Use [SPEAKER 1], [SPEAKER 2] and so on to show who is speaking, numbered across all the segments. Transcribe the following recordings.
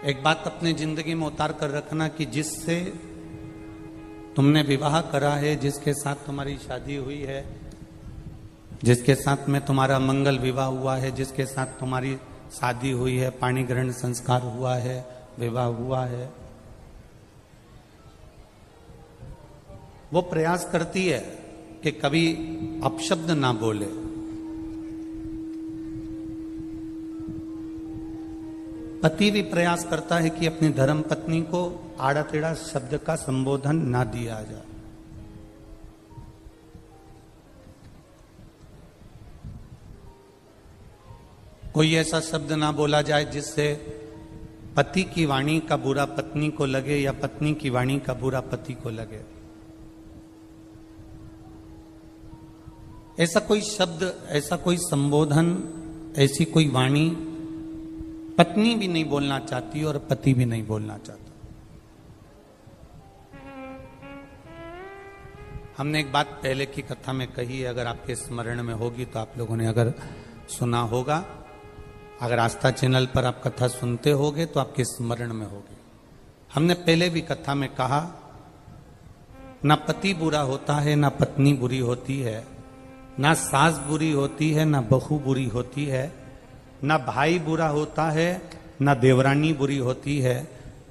[SPEAKER 1] एक बात अपनी जिंदगी में उतार कर रखना कि जिससे तुमने विवाह करा है, जिसके साथ तुम्हारी शादी हुई है, जिसके साथ में तुम्हारा मंगल विवाह हुआ है, जिसके साथ तुम्हारी शादी हुई है, पाणी ग्रहण संस्कार हुआ है, विवाह हुआ है, वो प्रयास करती है कि कभी अपशब्द ना बोले। पति भी प्रयास करता है कि अपनी धर्म पत्नी को आड़ा टेढ़ा शब्द का संबोधन ना दिया जाए। कोई ऐसा शब्द ना बोला जाए जिससे पति की वाणी का बुरा पत्नी को लगे या पत्नी की वाणी का बुरा पति को लगे। ऐसा कोई शब्द, ऐसा कोई संबोधन, ऐसी कोई वाणी पत्नी भी नहीं बोलना चाहती और पति भी नहीं बोलना चाहता। हमने एक बात पहले की कथा में कही है, अगर आपके स्मरण में होगी तो आप लोगों ने अगर सुना होगा, अगर आस्था चैनल पर आप कथा सुनते होगे तो आपके स्मरण में होगी। हमने पहले भी कथा में कहा, ना पति बुरा होता है, ना पत्नी बुरी होती है, ना सास बुरी होती है, ना बहू बुरी होती है, ना भाई बुरा होता है, ना देवरानी बुरी होती है,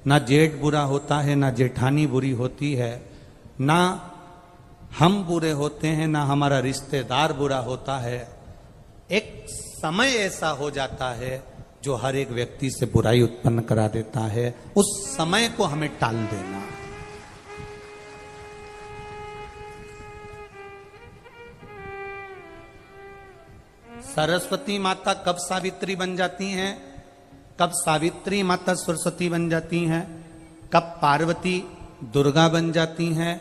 [SPEAKER 1] ना जेठ बुरा होता है, ना जेठानी बुरी होती है, ना हम बुरे होते हैं, ना हमारा रिश्तेदार बुरा होता है। एक समय ऐसा हो जाता है जो हर एक व्यक्ति से बुराई उत्पन्न करा देता है। उस समय को हमें टाल देना। सरस्वती माता कब सावित्री बन जाती हैं, कब सावित्री माता सरस्वती बन जाती हैं, कब पार्वती दुर्गा बन जाती हैं,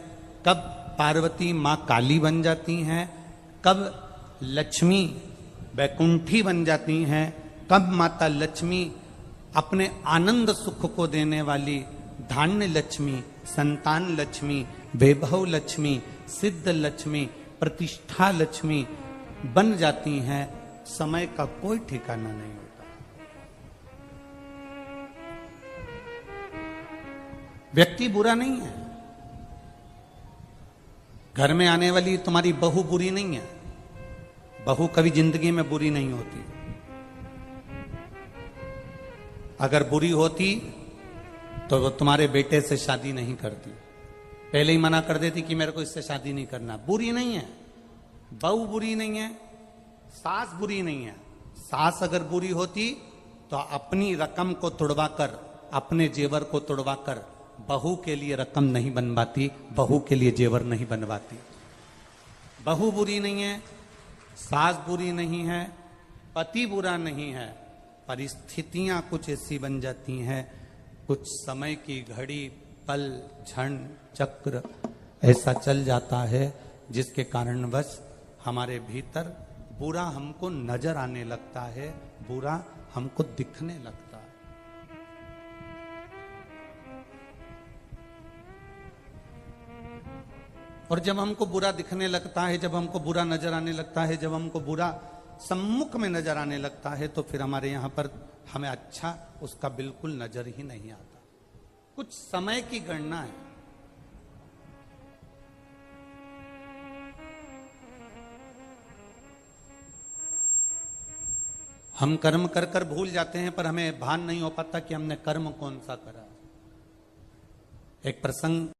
[SPEAKER 1] कब पार्वती माँ काली बन जाती हैं, कब लक्ष्मी वैकुंठी बन जाती हैं, कब माता लक्ष्मी अपने आनंद सुख को देने वाली धान्य लक्ष्मी, संतान लक्ष्मी, वैभव लक्ष्मी, सिद्ध लक्ष्मी, प्रतिष्ठा लक्ष्मी बन जाती हैं। समय का कोई ठिकाना नहीं होता। व्यक्ति बुरा नहीं है, घर में आने वाली तुम्हारी बहू बुरी नहीं है। बहू कभी जिंदगी में बुरी नहीं होती। अगर बुरी होती तो वो तुम्हारे बेटे से शादी नहीं करती, पहले ही मना कर देती कि मेरे को इससे शादी नहीं करना। बुरी नहीं है, बहू बुरी नहीं है, सास बुरी नहीं है। सास अगर बुरी होती तो अपनी रकम को तुड़वाकर, अपने जेवर को तुड़वाकर बहू के लिए रकम नहीं बनवाती, बहू के लिए जेवर नहीं बनवाती। बहू बुरी नहीं है, सास बुरी नहीं है, पति बुरा नहीं है। परिस्थितियां कुछ ऐसी बन जाती हैं, कुछ समय की घड़ी, पल, क्षण, चक्र ऐसा चल जाता है जिसके कारणवश हमारे भीतर बुरा हमको नजर आने लगता है, बुरा हमको दिखने लगता है। और जब हमको बुरा दिखने लगता है, जब हमको बुरा नजर आने लगता है, जब हमको बुरा सम्मुख में नजर आने लगता है, तो फिर हमारे यहां पर हमें अच्छा उसका बिल्कुल नजर ही नहीं आता। कुछ समय की गणना है। हम कर्म कर कर भूल जाते हैं, पर हमें भान नहीं हो पाता कि हमने कर्म कौन सा करा। एक प्रसंग